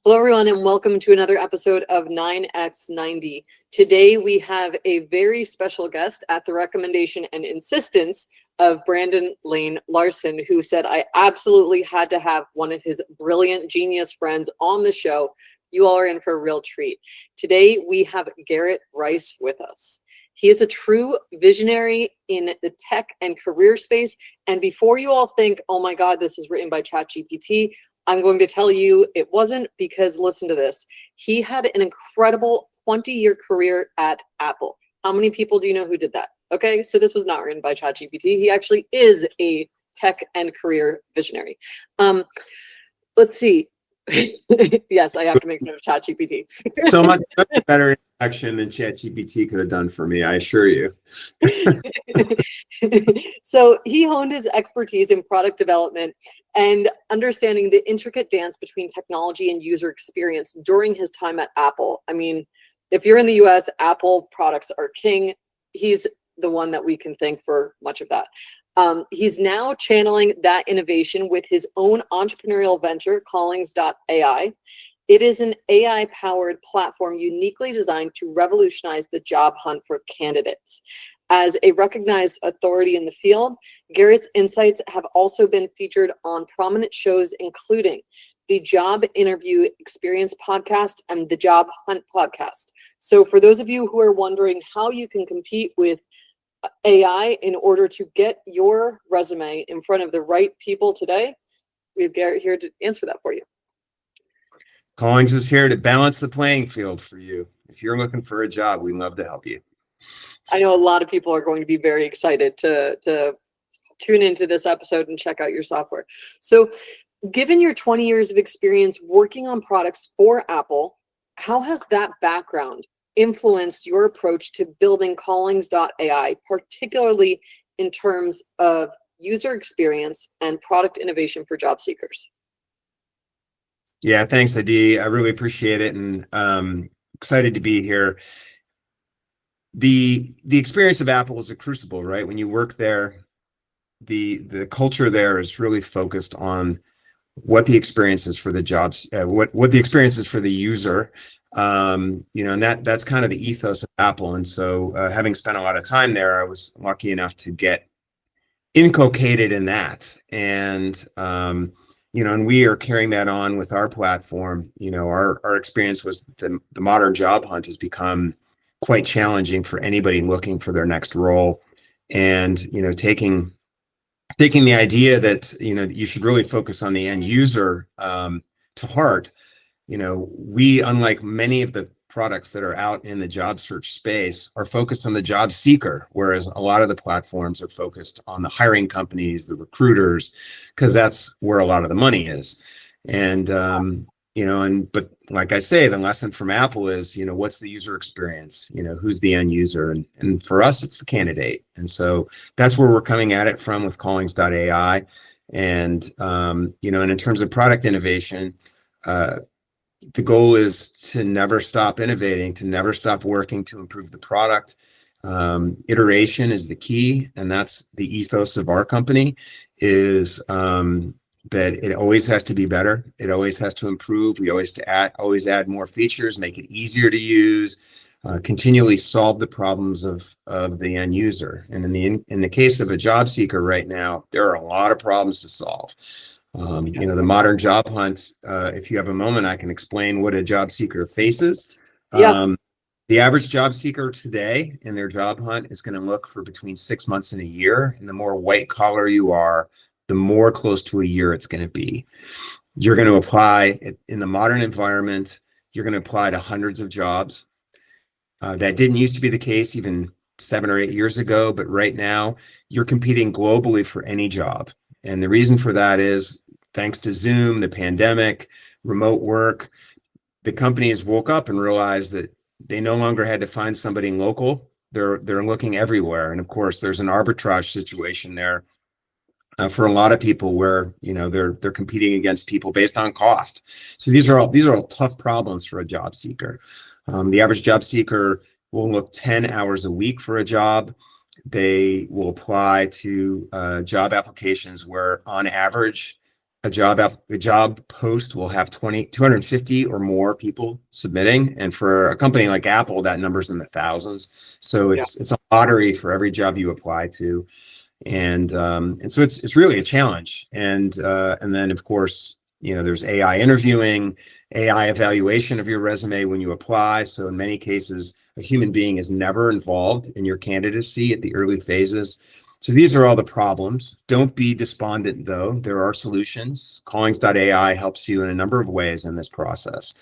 Hello, everyone, and welcome to another episode of 9x90. Today, we have a very special guest at the recommendation and insistence of Brandon Lane Larson, who said I absolutely had to have one of his brilliant genius friends on the show. You all are in for a real treat. Today, we have Garrett Rice with us. He is a true visionary in the tech and career space. And before you all think, oh my God, this was written by ChatGPT, I'm going to tell you it wasn't, because listen to this. He had an incredible 20-year career at Apple. How many people do you know who did that? Okay, so this was not written by ChatGPT. He actually is a tech and career visionary. Let's see. Yes, I have to make fun of ChatGPT. So much better introduction than ChatGPT could have done for me, I assure you. So he honed his expertise in product development and understanding the intricate dance between technology and user experience during his time at Apple. I mean, if you're in the US, Apple products are king. He's the one that we can thank for much of that. He's now channeling that innovation with his own entrepreneurial venture, Callings.ai. It is an AI-powered platform uniquely designed to revolutionize the job hunt for candidates. As a recognized authority in the field, Garrett's insights have also been featured on prominent shows, including the Job Interview Experience podcast and the Job Hunt podcast. So for those of you who are wondering how you can compete with AI in order to get your resume in front of the right people today, we have Garrett here to answer that for you. Callings is here to balance the playing field for you. If you're looking for a job, we'd love to help you. I know a lot of people are going to be very excited to tune into this episode and check out your software. So given your 20 years of experience working on products for Apple, how has that background influenced your approach to building Callings.ai, particularly in terms of user experience and product innovation for job seekers? Yeah, thanks, Adi. I really appreciate it, and excited to be here. The experience of Apple is a crucible, right? When you work there, the culture there is really focused on what the experience is for the jobs, what the experience is for the user. And that's kind of the ethos of Apple. And so having spent a lot of time there, I was lucky enough to get inculcated in that. And and we are carrying that on with our platform. Our experience was the modern job hunt has become quite challenging for anybody looking for their next role. And, taking the idea that, you should really focus on the end user to heart. We, unlike many of the products that are out in the job search space, are focused on the job seeker, whereas a lot of the platforms are focused on the hiring companies, the recruiters, because that's where a lot of the money is. And but like I say, the lesson from Apple is, what's the user experience? Who's the end user? And for us, it's the candidate. And so that's where we're coming at it from with Callings.ai. And and in terms of product innovation, the goal is to never stop innovating, to never stop working to improve the product. Iteration is the key, and that's the ethos of our company, is that it always has to be better. It always has to improve. We always add more features, make it easier to use, continually solve the problems of the end user. And in the case of a job seeker right now, there are a lot of problems to solve. The modern job hunt, if you have a moment, I can explain what a job seeker faces. Yeah. The average job seeker today in their job hunt is going to look for between 6 months and a year. And the more white collar you are, the more close to a year it's going to be. You're going to apply in the modern environment. You're going to apply to hundreds of jobs. That didn't used to be the case even 7 or 8 years ago, but right now you're competing globally for any job. And the reason for that is, thanks to Zoom, the pandemic, remote work, the companies woke up and realized that they no longer had to find somebody local. They're looking everywhere. And of course, there's an arbitrage situation there for a lot of people where they're competing against people based on cost. So these are all tough problems for a job seeker. The average job seeker will look 10 hours a week for a job. They will apply to job applications where, on average, a job post will have 250 or more people submitting, and for a company like Apple, that number's in the thousands. So Yeah. it's a lottery for every job you apply to, and so it's really a challenge. And then of course, there's AI interviewing, AI evaluation of your resume when you apply. So in many cases, a human being is never involved in your candidacy at the early phases. So these are all the problems. Don't be despondent, though. There are solutions. Callings.ai helps you in a number of ways in this process.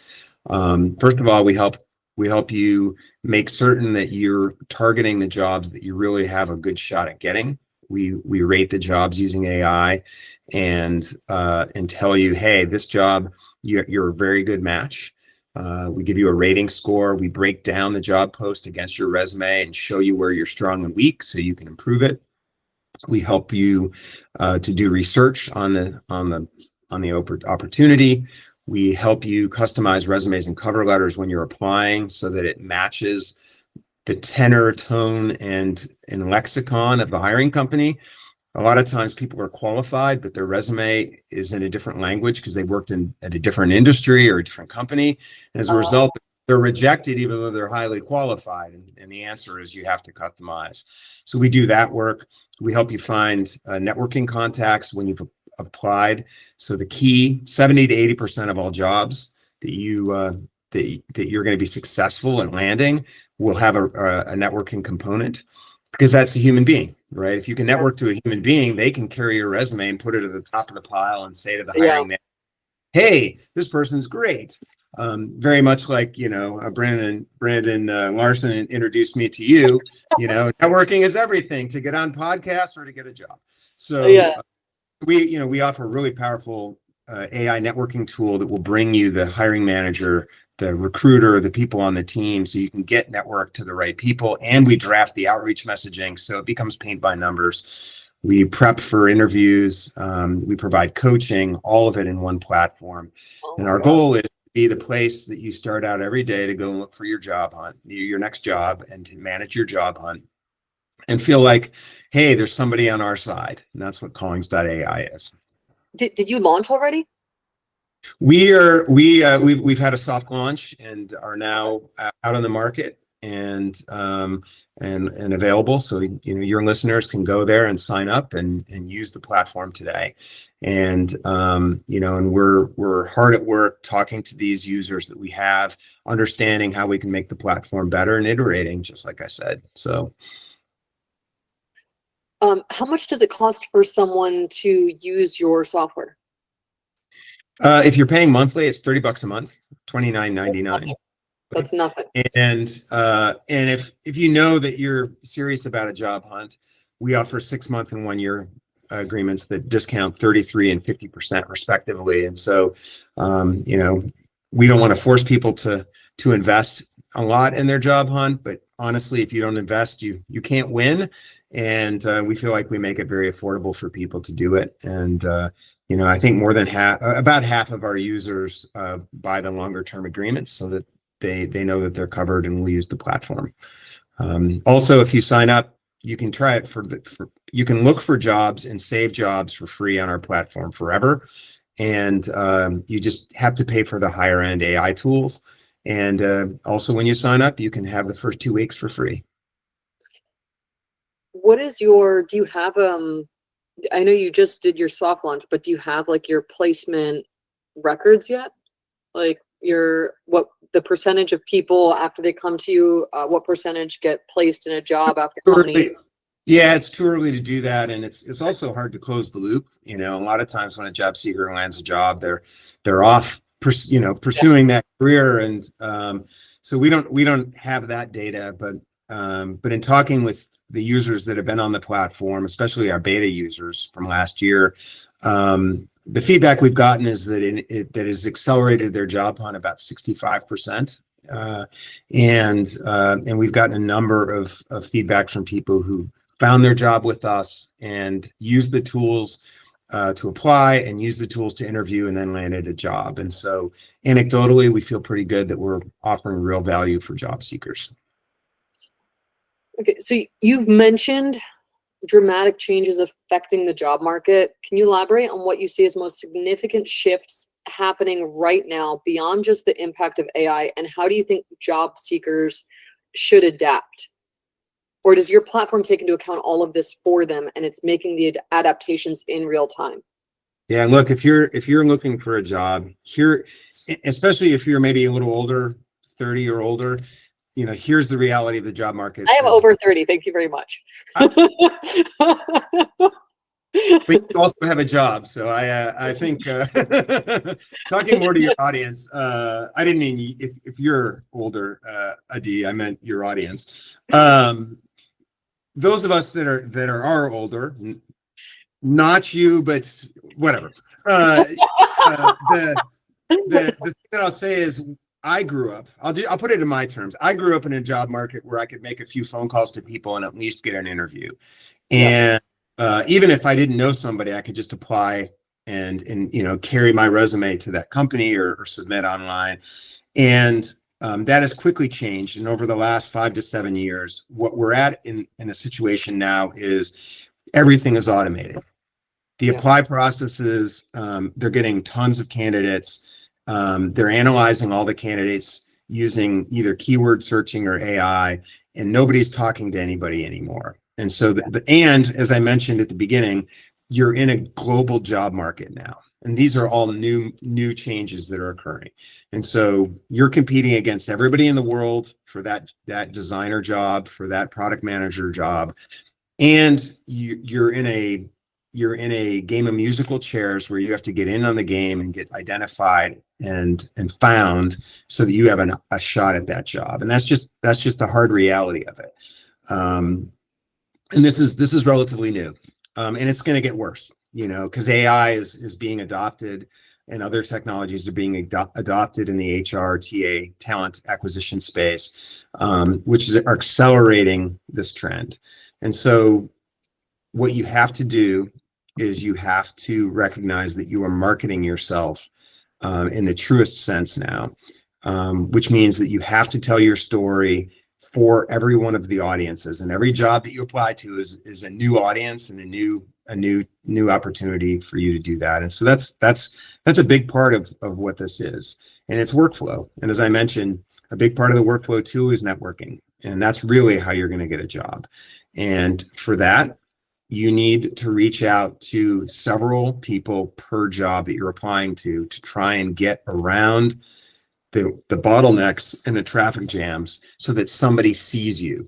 First of all, we help you make certain that you're targeting the jobs that you really have a good shot at getting. We rate the jobs using AI and tell you, hey, this job, you're a very good match. We give you a rating score. We break down the job post against your resume and show you where you're strong and weak so you can improve it. We help you to do research on the opportunity. We help you customize resumes and cover letters when you're applying so that it matches the tenor, tone, and lexicon of the hiring company. A lot of times people are qualified, but their resume is in a different language because they worked at a different industry or a different company. And as a result, they're rejected even though they're highly qualified. And the answer is you have to customize. So we do that work. We help you find networking contacts when you've applied. So the key, 70 to 80% of all jobs that you're going to be successful at landing will have a networking component, because that's a human being, right? If you can network to a human being, they can carry your resume and put it at the top of the pile and say to the hiring manager, hey, this person's great. Very much like, Brandon Larson introduced me to you. Networking is everything to get on podcasts or to get a job. So we offer a really powerful AI networking tool that will bring you the hiring manager, the recruiter, the people on the team, so you can get networked to the right people. And we draft the outreach messaging so it becomes paint by numbers. We prep for interviews. We provide coaching, all of it in one platform. And our goal is to be the place that you start out every day to go and look for your job hunt, your next job, and to manage your job hunt and feel like, hey, there's somebody on our side. And that's what Callings.ai is. Did you launch already? We've had a soft launch and are now out on the market and available. So your listeners can go there and sign up and use the platform today. And and we're hard at work talking to these users that we have, understanding how we can make the platform better and iterating, just like I said. So how much does it cost for someone to use your software? If you're paying monthly, it's $30 a month, $29.99. That's nothing. And if you know that you're serious about a job hunt, we offer 6-month and 1-year agreements that discount 33% and 50% respectively. And so, we don't want to force people to invest a lot in their job hunt, but honestly, if you don't invest, you can't win. And we feel like we make it very affordable for people to do it. And I think about half of our users buy the longer term agreements so that they know that they're covered and will use the platform. Also, if you sign up, you can try it you can look for jobs and save jobs for free on our platform forever. And you just have to pay for the higher end AI tools. And also when you sign up, you can have the first 2 weeks for free. Do you have, I know you just did your soft launch, but do you have like your placement records yet? Like the percentage of people after they come to you, what percentage get placed in a job after how many? Yeah, it's too early to do that. And it's also hard to close the loop. A lot of times when a job seeker lands a job, they're off, pursuing that career. And so we don't have that data, but in talking with the users that have been on the platform, especially our beta users from last year, the feedback we've gotten is that it has accelerated their job hunt about 65%. And we've gotten a number of feedback from people who found their job with us and used the tools to apply and used the tools to interview and then landed a job. And so anecdotally, we feel pretty good that we're offering real value for job seekers. Okay, so you've mentioned dramatic changes affecting the job market. Can you elaborate on what you see as most significant shifts happening right now beyond just the impact of AI, and how do you think job seekers should adapt? Or does your platform take into account all of this for them and it's making the adaptations in real time? Yeah, look, if you're looking for a job here, especially if you're maybe a little older, 30 or older, here's the reality of the job market. I am over 30. Thank you very much. But you also have a job, so I think talking more to your audience. I didn't mean if you're older, Adi. I meant your audience. Those of us that are older, not you, but whatever. The thing that I'll say is, I grew up. I'll put it in my terms. I grew up in a job market where I could make a few phone calls to people and at least get an interview, and even if I didn't know somebody, I could just apply and carry my resume to that company or submit online. And that has quickly changed. And over the last 5 to 7 years, what we're at in a situation now is everything is automated. The apply processes, they're getting tons of candidates. They're analyzing all the candidates using either keyword searching or AI, and nobody's talking to anybody anymore. And so, and as I mentioned at the beginning, you're in a global job market now, and these are all new changes that are occurring. And so you're competing against everybody in the world for that designer job, for that product manager job, and you're in a game of musical chairs where you have to get in on the game and get identified and found so that you have a shot at that job. And that's just the hard reality of it. And this is relatively new, and it's going to get worse, because AI is being adopted, and other technologies are being adopted in the HR, TA, talent acquisition space, which are accelerating this trend. And so, what you have to do is you have to recognize that you are marketing yourself in the truest sense now, which means that you have to tell your story for every one of the audiences, and every job that you apply to is a new audience and a new opportunity for you to do that. And so that's a big part of what this is, and it's workflow. And as I mentioned, a big part of the workflow too is networking, and that's really how you're going to get a job. And for that, you need to reach out to several people per job that you're applying to try and get around the bottlenecks and the traffic jams so that somebody sees you.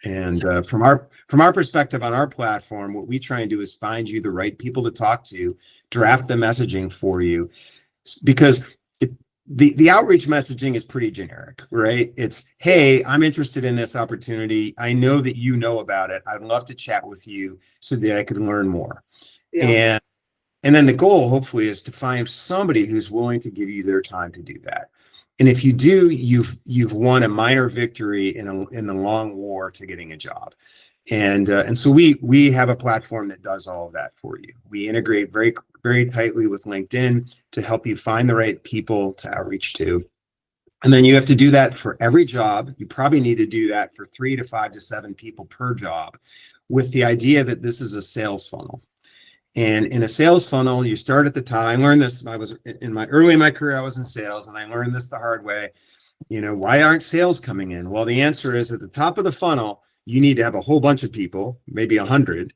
And from our perspective on our platform, what we try and do is find you the right people to talk to, draft the messaging for you, because the outreach messaging is pretty generic, right? It's, hey, I'm interested in this opportunity. I know that you know about it. I'd love to chat with you so that I could learn more. Yeah. And then the goal, hopefully, is to find somebody who's willing to give you their time to do that. And if you do, you've won a minor victory in the long war to getting a job. And so we have a platform that does all of that for you. We integrate very, very tightly with LinkedIn to help you find the right people to outreach to. And then you have to do that for every job. You probably need to do that for 3 to 5 to 7 people per job, with the idea that this is a sales funnel. And in a sales funnel, you start at the top. I learned this. Early in my career, I was in sales, and I learned this the hard way. Why aren't sales coming in? Well, the answer is, at the top of the funnel, you need to have a whole bunch of people, maybe 100.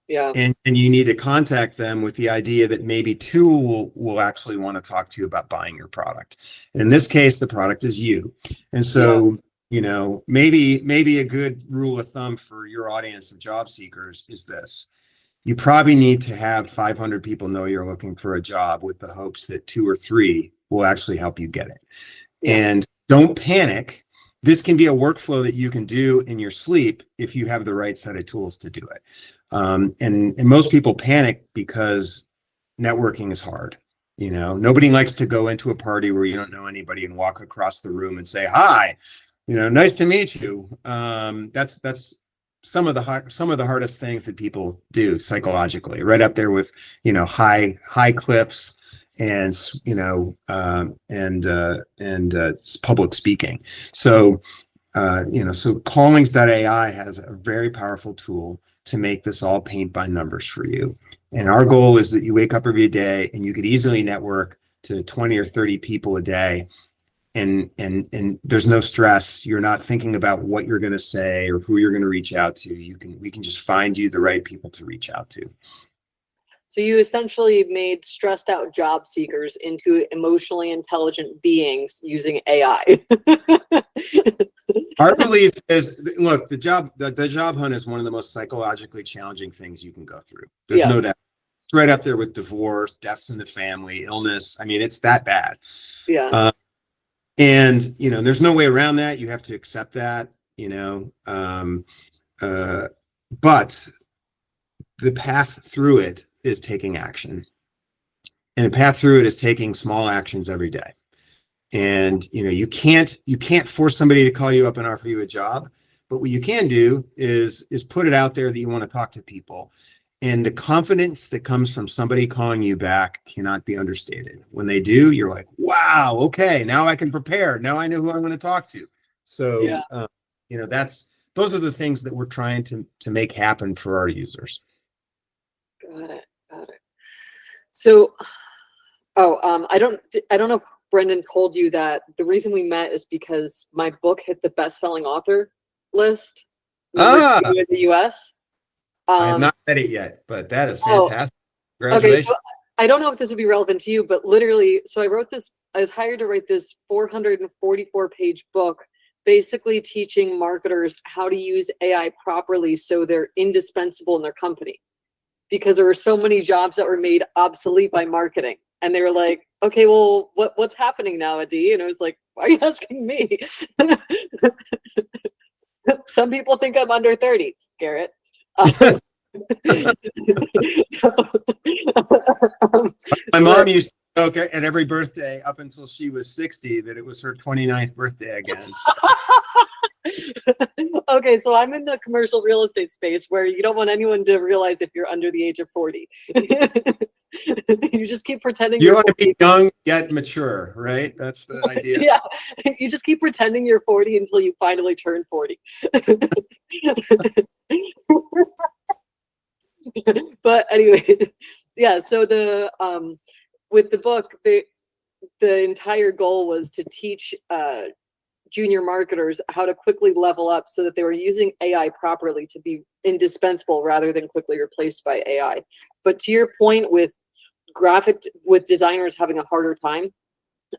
Yeah. And you need to contact them with the idea that maybe 2 will actually want to talk to you about buying your product. And in this case, the product is you. And so, maybe a good rule of thumb for your audience of job seekers is this. You probably need to have 500 people know you're looking for a job, with the hopes that 2 or 3 will actually help you get it. Yeah. And don't panic. This can be a workflow that you can do in your sleep if you have the right set of tools to do it. And most people panic because networking is hard. Nobody likes to go into a party where you don't know anybody and walk across the room and say, hi, nice to meet you. That's some of the hardest things that people do psychologically, right up there with high cliffs and public speaking. So so Callings.ai has a very powerful tool to make this all paint by numbers for you. And our goal is that you wake up every day and you could easily network to 20 or 30 people a day. And there's no stress. You're not thinking about what you're going to say or who you're going to reach out to. We can just find you the right people to reach out to. So you essentially made stressed out job seekers into emotionally intelligent beings using AI. Our belief is, look, the job hunt is one of the most psychologically challenging things you can go through. There's no doubt. It's right up there with divorce, deaths in the family, illness. I mean, it's that bad. Yeah. And, there's no way around that. You have to accept that, but the path through it is taking action. And the path through it is taking small actions every day. And, you can't force somebody to call you up and offer you a job, but what you can do is put it out there that you want to talk to people. And the confidence that comes from somebody calling you back cannot be understated. When they do, you're like, wow, okay, now I can prepare. Now I know who I'm going to talk to. So, those are the things that we're trying to make happen for our users. Got it. So, I don't know if Brendan told you that the reason we met is because my book hit the best-selling author list in the US. I have not read it yet, but that is fantastic. Congratulations. Okay, so I don't know if this would be relevant to you, but literally, so I was hired to write this 444-page book, basically teaching marketers how to use AI properly so they're indispensable in their company. Because there were so many jobs that were made obsolete by marketing. And they were like, okay, well, what's happening now, Adi? And I was like, why are you asking me? Some people think I'm under 30, Garrett. My mom used to joke at every birthday up until she was 60 that it was her 29th birthday again. Okay, so I'm in the commercial real estate space where you don't want anyone to realize if you're under the age of 40. You just keep pretending you want to be young yet mature, right? That's the idea. Yeah, you just keep pretending you're 40 until you finally turn 40. But anyway, yeah, so with the book, the entire goal was to teach junior marketers how to quickly level up so that they were using AI properly to be indispensable rather than quickly replaced by AI. But to your point with designers having a harder time,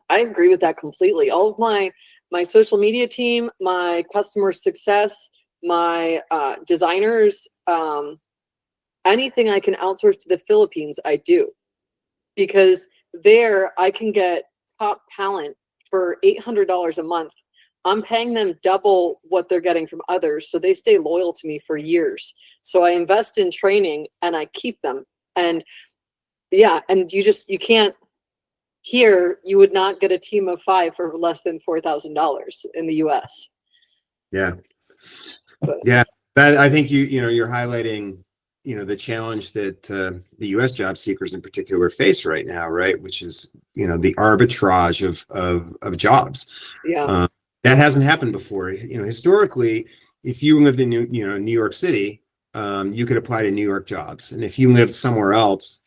I agree with that completely. All of my social media team, my customer success, my designers, anything I can outsource to the Philippines, I do. Because there I can get top talent for $800 a month. I'm paying them double what they're getting from others, so they stay loyal to me for years. So I invest in training and I keep them. And yeah, and you can't, here you would not get a team of 5 for less than $4,000 in the US. Yeah. Yeah. That, I think you're highlighting, the challenge that the US job seekers in particular face right now, right? Which is, the arbitrage of jobs. Yeah. That hasn't happened before. Historically, if you lived in New York City, you could apply to New York jobs. And if you lived somewhere else,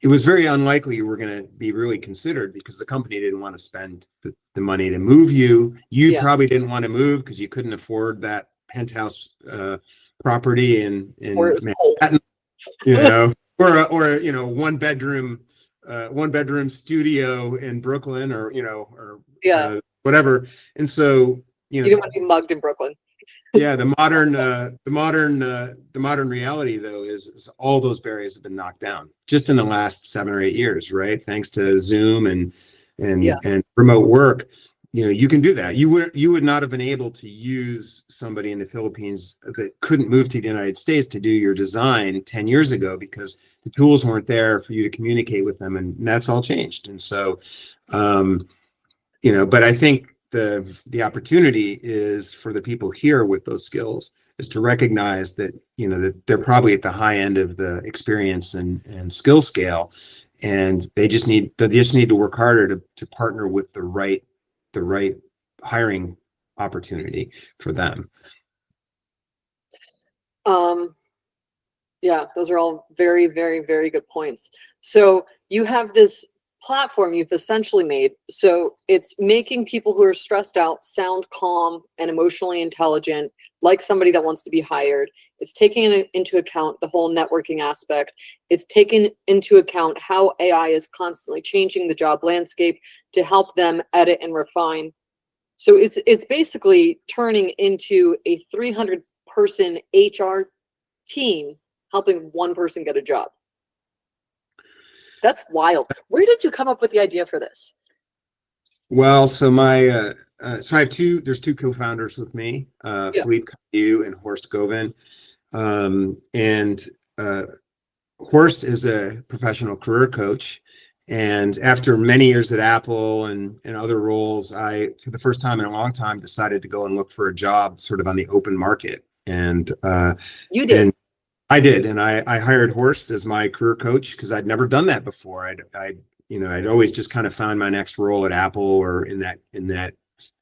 it was very unlikely you were going to be really considered because the company didn't want to spend the money to move you. You probably didn't want to move because you couldn't afford that penthouse property in Manhattan, or one bedroom studio in Brooklyn, or whatever. And so you didn't want to be mugged in Brooklyn. Yeah, the modern reality though is all those barriers have been knocked down just in the last 7 or 8 years, right? Thanks to Zoom and remote work. You can do that. You would not have been able to use somebody in the Philippines that couldn't move to the United States to do your design 10 years ago because the tools weren't there for you to communicate with them, and that's all changed. And so, but I think the opportunity is for the people here with those skills is to recognize that that they're probably at the high end of the experience and skill scale, and they just need to work harder to partner with the right hiring opportunity for them. Yeah, those are all very, very, very good points. So you have this platform you've essentially made. So it's making people who are stressed out sound calm and emotionally intelligent, like somebody that wants to be hired. It's taking into account the whole networking aspect. It's taking into account how AI is constantly changing the job landscape to help them edit and refine. So it's basically turning into a 300-person HR team helping one person get a job. That's wild. Where did you come up with the idea for this? Well, so so I have there's two co-founders with me, Philippe Caillou and Horst Govin. And Horst is a professional career coach. And after many years at Apple and other roles, I, for the first time in a long time, decided to go and look for a job sort of on the open market. And you did. And I did, and I hired Horst as my career coach because I'd never done that before. I'd always just kind of found my next role at Apple or in that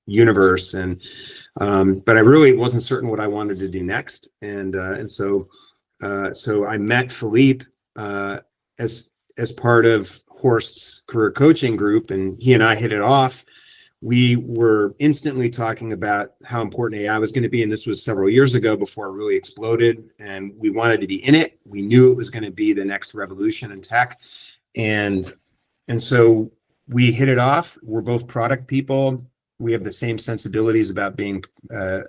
universe, and but I really wasn't certain what I wanted to do next, and so I met Philippe as part of Horst's career coaching group, and he and I hit it off. We were instantly talking about how important AI was going to be. And this was several years ago before it really exploded. And we wanted to be in it. We knew it was going to be the next revolution in tech. And so we hit it off. We're both product people. We have the same sensibilities about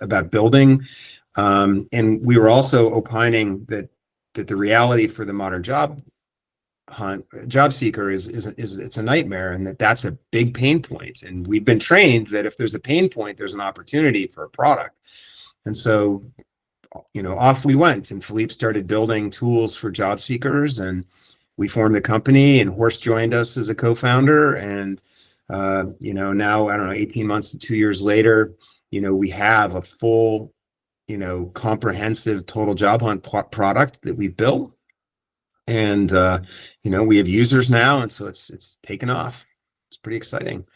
about building. And we were also opining that the reality for the modern job seeker is it's a nightmare, and that's a big pain point. And we've been trained that if there's a pain point, there's an opportunity for a product. And so, off we went, and Philippe started building tools for job seekers, and we formed a company, and Horst joined us as a co-founder. And now, I don't know, 18 months to 2 years later, we have a full, comprehensive total job hunt product that we've built. And we have users now, and so it's taken off. It's pretty exciting.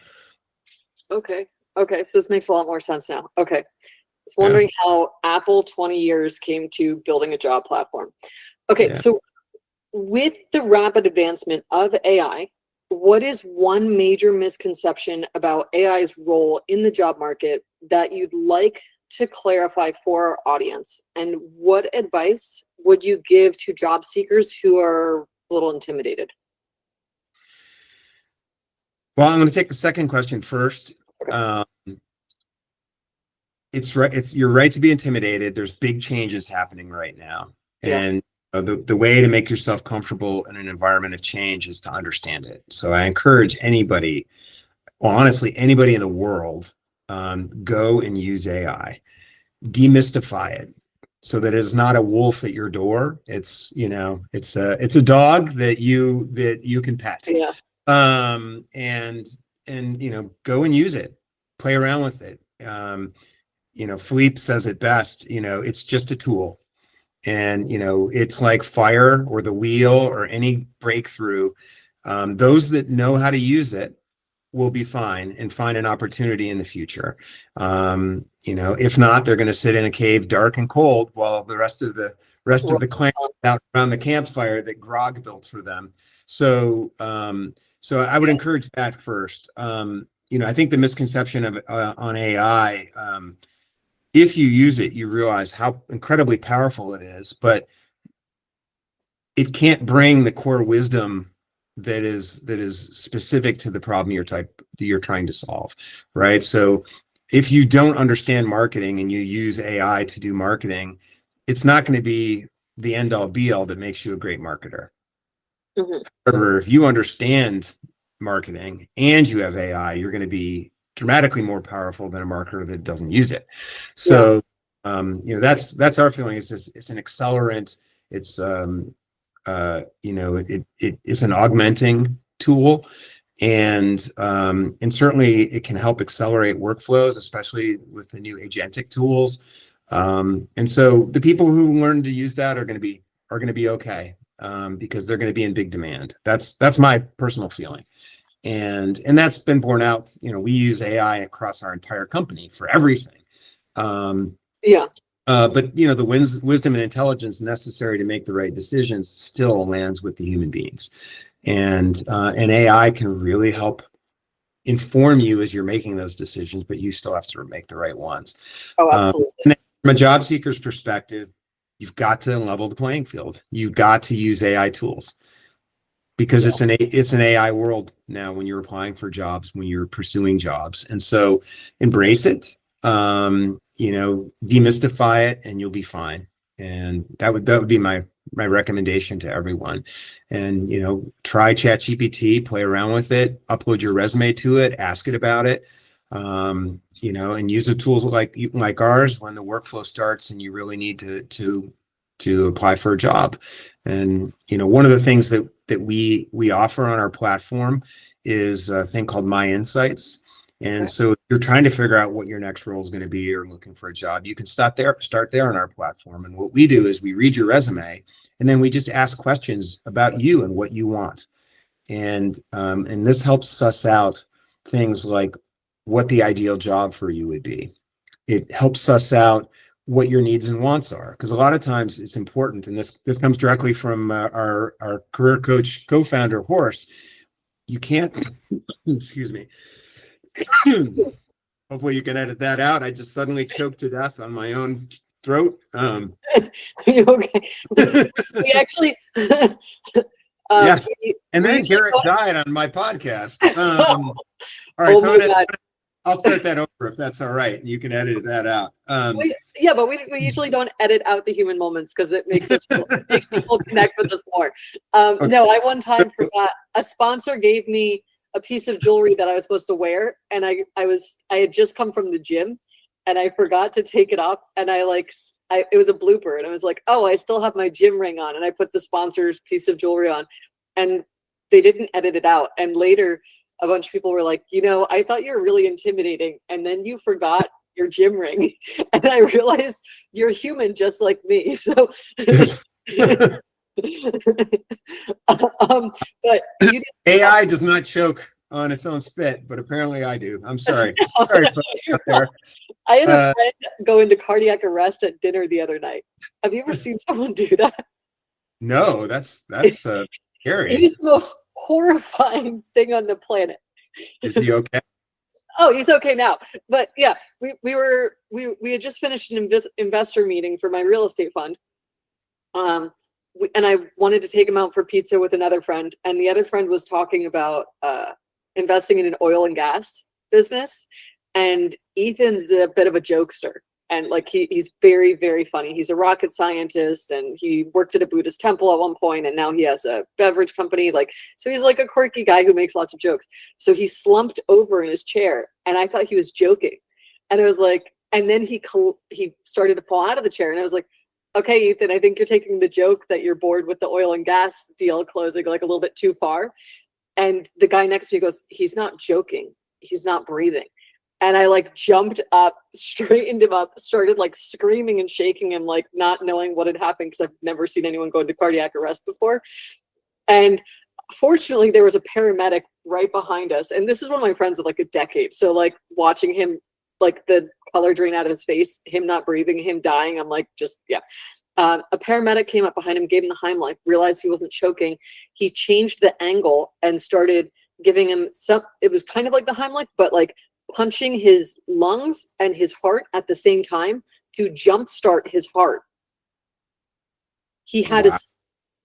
Okay, so this makes a lot more sense now. Okay, I was wondering how Apple 20 years came to building a job platform. Okay, so with the rapid advancement of AI, what is one major misconception about AI's role in the job market that you'd like to clarify for our audience? And what advice would you give to job seekers who are a little intimidated? Well, I'm going to take the second question first. Okay. You're right to be intimidated. There's big changes happening right now. And the way to make yourself comfortable in an environment of change is to understand it. So I encourage anybody, well, honestly, anybody in the world, go and use AI. Demystify it so that it's not a wolf at your door. It's a dog that you can pet. Yeah. And go and use it, play around with it. Philippe says it best, it's just a tool. And it's like fire or the wheel or any breakthrough. Those that know how to use it will be fine and find an opportunity in the future. If not, they're going to sit in a cave, dark and cold, while the rest of the clan out around the campfire that Grog built for them. So I would encourage that first. I think the misconception of on AI, if you use it, you realize how incredibly powerful it is, but it can't bring the core wisdom that is specific to the problem you're trying to solve, right? So if you don't understand marketing and you use AI to do marketing, it's not going to be the end all be all that makes you a great marketer. Mm-hmm. However, if you understand marketing and you have AI, you're going to be dramatically more powerful than a marketer that doesn't use it. So that's our feeling. It's an accelerant. It's it's an augmenting tool, and certainly it can help accelerate workflows, especially with the new agentic tools. And so the people who learn to use that are going to be okay, because they're going to be in big demand. That's my personal feeling, and that's been borne out. We use AI across our entire company for everything. But the wisdom and intelligence necessary to make the right decisions still lands with the human beings, and AI can really help inform you as you're making those decisions, but you still have to make the right ones. Oh, absolutely. From a job seeker's perspective, you've got to level the playing field. You've got to use AI tools, because it's an AI world now when you're applying for jobs, when you're pursuing jobs. And so embrace it, demystify it, and you'll be fine. And that would be my recommendation to everyone. And, try ChatGPT, play around with it, upload your resume to it, ask it about it, and use the tools like ours when the workflow starts and you really need to apply for a job. And, one of the things that we offer on our platform is a thing called My Insights. And so if you're trying to figure out what your next role is going to be or looking for a job, you can start there on our platform. And what we do is we read your resume, and then we just ask questions about you and what you want. And this helps suss out things like what the ideal job for you would be. It helps suss out what your needs and wants are, because a lot of times it's important, and this comes directly from our career coach co-founder Horst. You can't excuse me. Hopefully you can edit that out. I just suddenly choked to death on my own throat. Are you okay? We actually yes, and then Garrett died on my podcast. All right, oh my God. I'll start that over if that's all right. You can edit that out. But we usually don't edit out the human moments because it makes people connect with us more. Okay. No, I one time forgot. A sponsor gave me a piece of jewelry that I was supposed to wear, and I had just come from the gym, and I forgot to take it off, and it was a blooper, and I was like, oh, I still have my gym ring on, and I put the sponsor's piece of jewelry on, and they didn't edit it out. And later a bunch of people were like, I thought you were really intimidating, and then you forgot your gym ring. And I realized you're human just like me. So but AI does not choke on its own spit, but apparently I do. I'm sorry. Sorry out there. I had a friend go into cardiac arrest at dinner the other night. Have you ever seen someone do that? No, that's scary. It is the most horrifying thing on the planet. Is he okay? Oh, he's okay now. But yeah, we had just finished an investor meeting for my real estate fund. And I wanted to take him out for pizza with another friend, and the other friend was talking about investing in an oil and gas business. And Ethan's a bit of a jokester, and he's very, very funny. He's a rocket scientist, and he worked at a Buddhist temple at one point, and now he has a beverage company. So he's like a quirky guy who makes lots of jokes. So he slumped over in his chair, and I thought he was joking. And I was like, and then he started to fall out of the chair, and I was like, okay, Ethan, I think you're taking the joke that you're bored with the oil and gas deal closing a little bit too far. And the guy next to me goes, he's not joking. He's not breathing. And I jumped up, straightened him up, started screaming and shaking him, not knowing what had happened, because I've never seen anyone go into cardiac arrest before. And fortunately, there was a paramedic right behind us. And this is one of my friends of a decade. So watching him, the color drain out of his face, him not breathing, him dying, I'm yeah. A paramedic came up behind him, gave him the Heimlich, realized he wasn't choking. He changed the angle and started giving him it was kind of like the Heimlich, but punching his lungs and his heart at the same time to jumpstart his heart. He had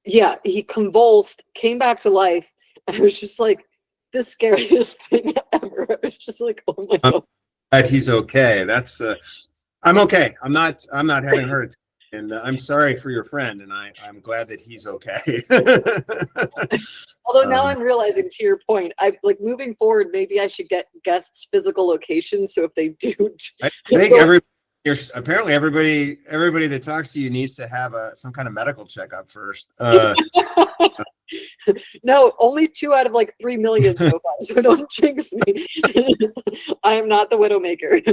he convulsed, came back to life, and it was just the scariest thing ever. I was just oh my God. That he's okay. That's I'm okay. I'm not having hurt, and I'm sorry for your friend, and I'm glad that he's okay. Although now I'm realizing, to your point, I moving forward, maybe I should get guests' physical locations, so if they do, I think apparently everybody that talks to you needs to have some kind of medical checkup first. No, only 2 out of 3 million so far, so don't jinx me. I am not the widowmaker.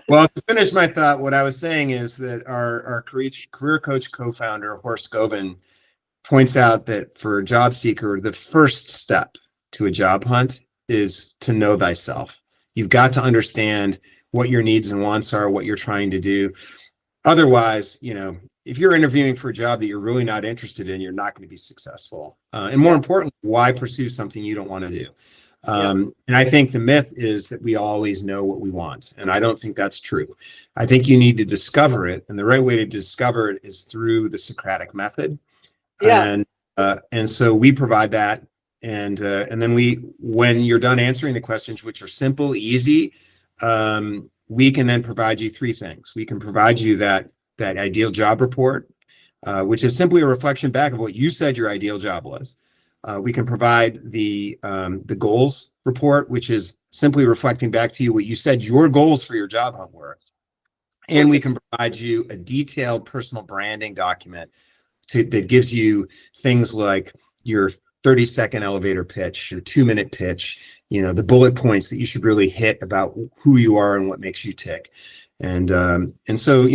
Well, to finish my thought, what I was saying is that our career coach co-founder, Horst Gobin, points out that for a job seeker, the first step to a job hunt is to know thyself. You've got to understand what your needs and wants are, what you're trying to do. Otherwise, if you're interviewing for a job that you're really not interested in, you're not going to be successful. And more importantly, why pursue something you don't want to do? And I think the myth is that we always know what we want. And I don't think that's true. I think you need to discover it. And the right way to discover it is through the Socratic method. Yeah. And so we provide that. And then when you're done answering the questions, which are simple, easy, we can then provide you three things. We can provide you that ideal job report, which is simply a reflection back of what you said your ideal job was. We can provide the goals report, which is simply reflecting back to you what you said your goals for your job hunt were. And we can provide you a detailed personal branding document that gives you things like your 30-second elevator pitch, your 2-minute pitch, the bullet points that you should really hit about who you are and what makes you tick. And so,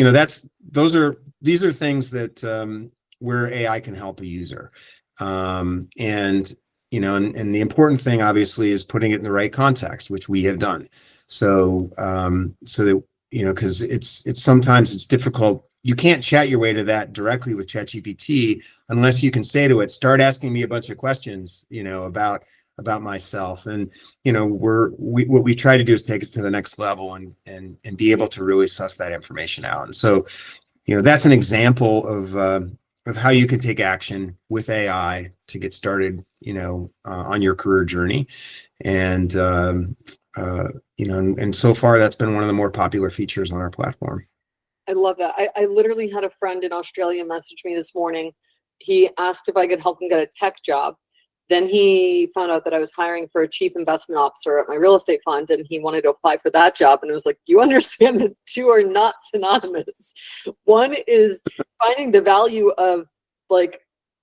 these are things that where AI can help a user. And the important thing obviously is putting it in the right context, which we have done. So that, because it's sometimes it's difficult. You can't chat your way to that directly with ChatGPT unless you can say to it, start asking me a bunch of questions, about myself. And, what we try to do is take us to the next level and be able to really suss that information out. And so, that's an example of how you can take action with AI to get started, on your career journey. And, and so far that's been one of the more popular features on our platform. I love that. I literally had a friend in Australia message me this morning. He asked if I could help him get a tech job. Then he found out that I was hiring for a chief investment officer at my real estate fund, and he wanted to apply for that job. And it was like, you understand the two are not synonymous. One is finding the value of like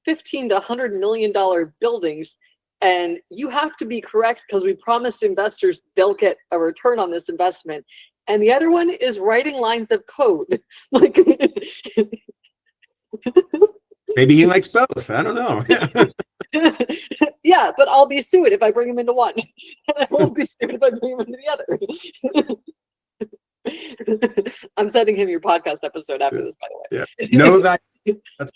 $15 to $100 million buildings. And you have to be correct because we promised investors they'll get a return on this investment. And the other one is writing lines of code. Like, maybe he likes both. I don't know. Yeah, but I'll be sued if I bring him into one. And I won't be sued if I bring him into the other. I'm sending him your podcast episode after this, by the way. Yeah. Know that. That's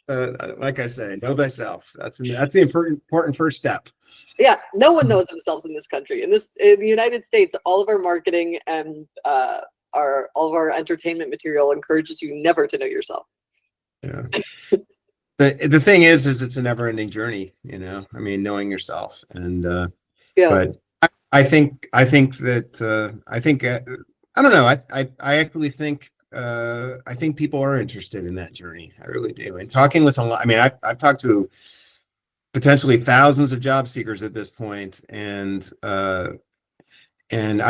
like I say, know thyself. That's the important first step. Yeah, no one knows themselves in this country. In the United States, all of our marketing and all of our entertainment material encourages you never to know yourself. Yeah. The thing is it's a never-ending journey, knowing yourself. And but I think that I don't know. I actually think I think people are interested in that journey. I really do. And talking with a lot, I've talked to potentially thousands of job seekers at this point, and I've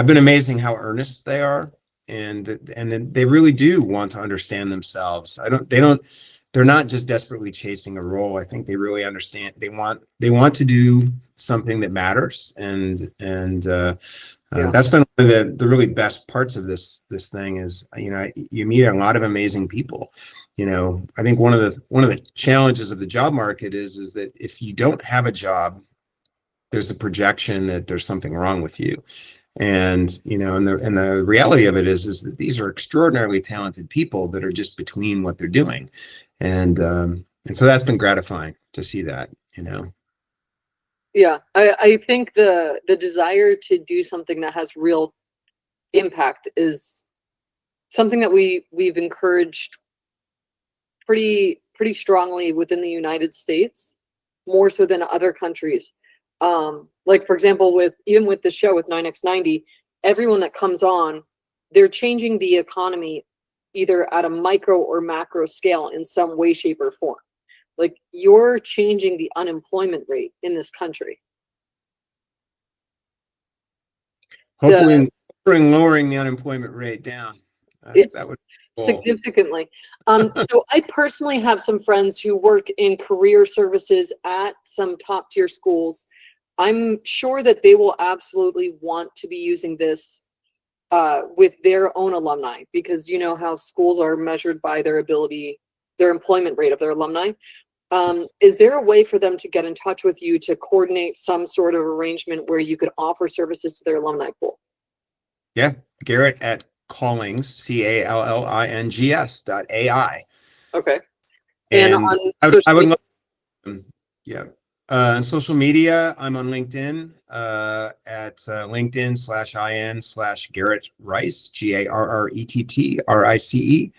been amazing how earnest they are, and they really do want to understand themselves. They're not just desperately chasing a role. I think they really understand. They want to do something that matters, and that's been one of the really best parts of this thing is, you meet a lot of amazing people. I think one of the challenges of the job market is that if you don't have a job, there's a projection that there's something wrong with you. And the reality of it is that these are extraordinarily talented people that are just between what they're doing. And so that's been gratifying to see that, Yeah, I think the desire to do something that has real impact is something that we've encouraged pretty strongly within the United States, more so than other countries. Like, for example, even with the show with 9x90, everyone that comes on, they're changing the economy either at a micro or macro scale in some way, shape, or form. Like, you're changing the unemployment rate in this country. Hopefully lowering the unemployment rate down. That would be cool. Significantly. So I personally have some friends who work in career services at some top tier schools. I'm sure that they will absolutely want to be using this with their own alumni, because you know how schools are measured by their employment rate of their alumni. Is there a way for them to get in touch with you to coordinate some sort of arrangement where you could offer services to their alumni pool? Yeah, Garrett at Callings, CALLINGS.ai. Okay. And And on I social would media? love, yeah. On social media, I'm on LinkedIn at LinkedIn/IN/Garrett Rice, GARRETTRICE.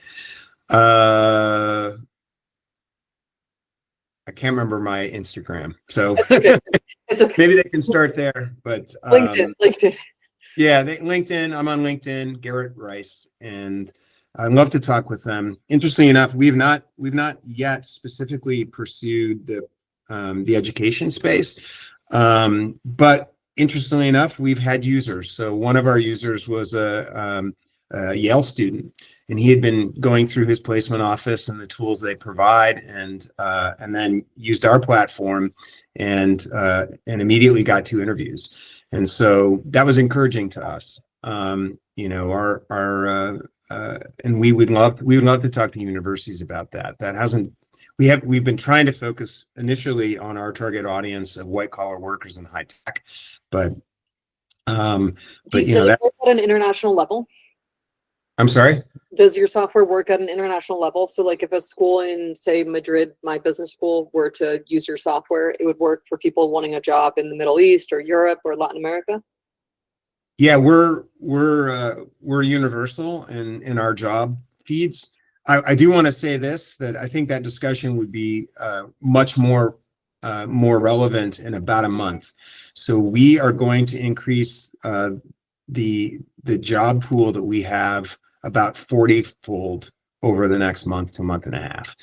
I can't remember my Instagram, so It's okay. It's okay. maybe they can start there. But LinkedIn. yeah, LinkedIn. I'm on LinkedIn, Garrett Rice, and I'd love to talk with them. Interestingly enough, we've not yet specifically pursued the education space, but interestingly enough, we've had users. So one of our users was a Yale student, and he had been going through his placement office and the tools they provide, and then used our platform, and immediately got 2 interviews. And so that was encouraging to us. You know, and we would love to talk to universities about that. That hasn't we've been trying to focus initially on our target audience of white collar workers in high tech, but Does it work at an international level? I'm sorry? Does your software work at an international level? So like if a school in, say, Madrid, my business school, were to use your software, it would work for people wanting a job in the Middle East or Europe or Latin America? Yeah, we're universal in our job feeds. I do want to say this, that I think that discussion would be much more relevant in about a month. So we are going to increase the job pool that we have about 40-fold over the next month to month and a half.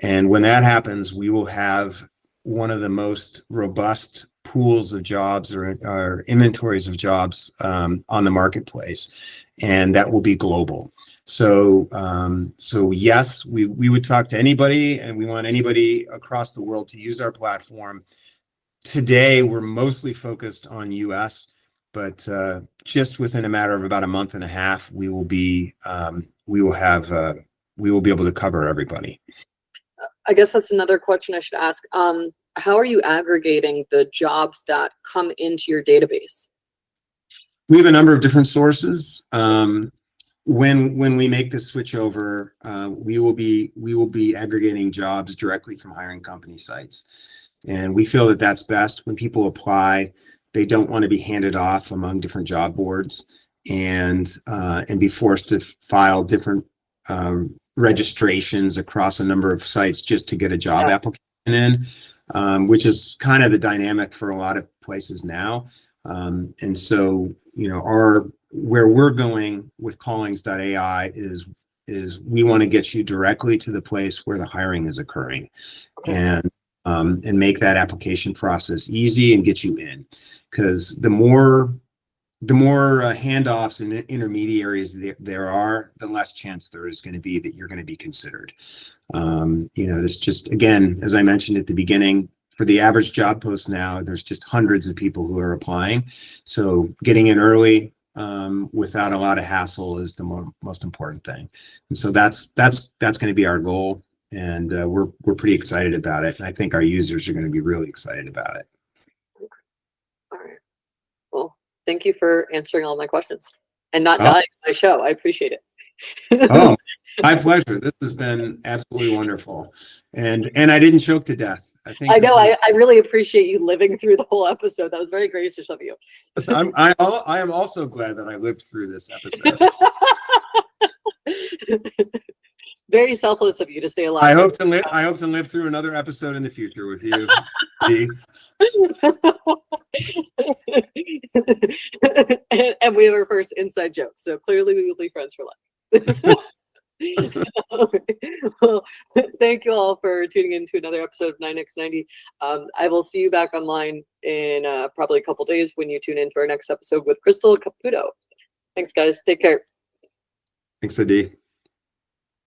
And when that happens, we will have one of the most robust pools of jobs or inventories of jobs on the marketplace, and that will be global. So yes, we would talk to anybody, and we want anybody across the world to use our platform. Today, we're mostly focused on US, but just within a matter of about a month and a half, we will be able to cover everybody. I guess that's another question I should ask. How are you aggregating the jobs that come into your database? We have a number of different sources. When we make this switch over, we will be aggregating jobs directly from hiring company sites, and we feel that that's best. When people apply, they don't want to be handed off among different job boards and be forced to file different registrations across a number of sites just to get a job application in, which is kind of the dynamic for a lot of places now. And so, you know, where we're going with Callings.ai is we want to get you directly to the place where the hiring is occurring, and make that application process easy and get you in, because the more handoffs and intermediaries there are, the less chance there is going to be that you're going to be considered. You know, this just, again, as I mentioned at the beginning, for the average job post now, there's just hundreds of people who are applying. So getting in early without a lot of hassle is the most important thing. And so that's going to be our goal, and we're pretty excited about it. And I think our users are going to be really excited about it. Okay. All right. Well, thank you for answering all my questions and not dying on my show. I appreciate it. Oh, my pleasure. This has been absolutely wonderful. And I didn't choke to death. I know. I really appreciate you living through the whole episode. That was very gracious of you. I am also glad that I lived through this episode. Very selfless of you to stay alive. I hope to live through another episode in the future with you. And we have our first inside joke, so clearly we will be friends for life. Well, thank you all for tuning in to another episode of 9x90. I will see you back online in probably a couple days when you tune in to our next episode with Crystal Caputo. Thanks, guys. Take care. Thanks, Adi.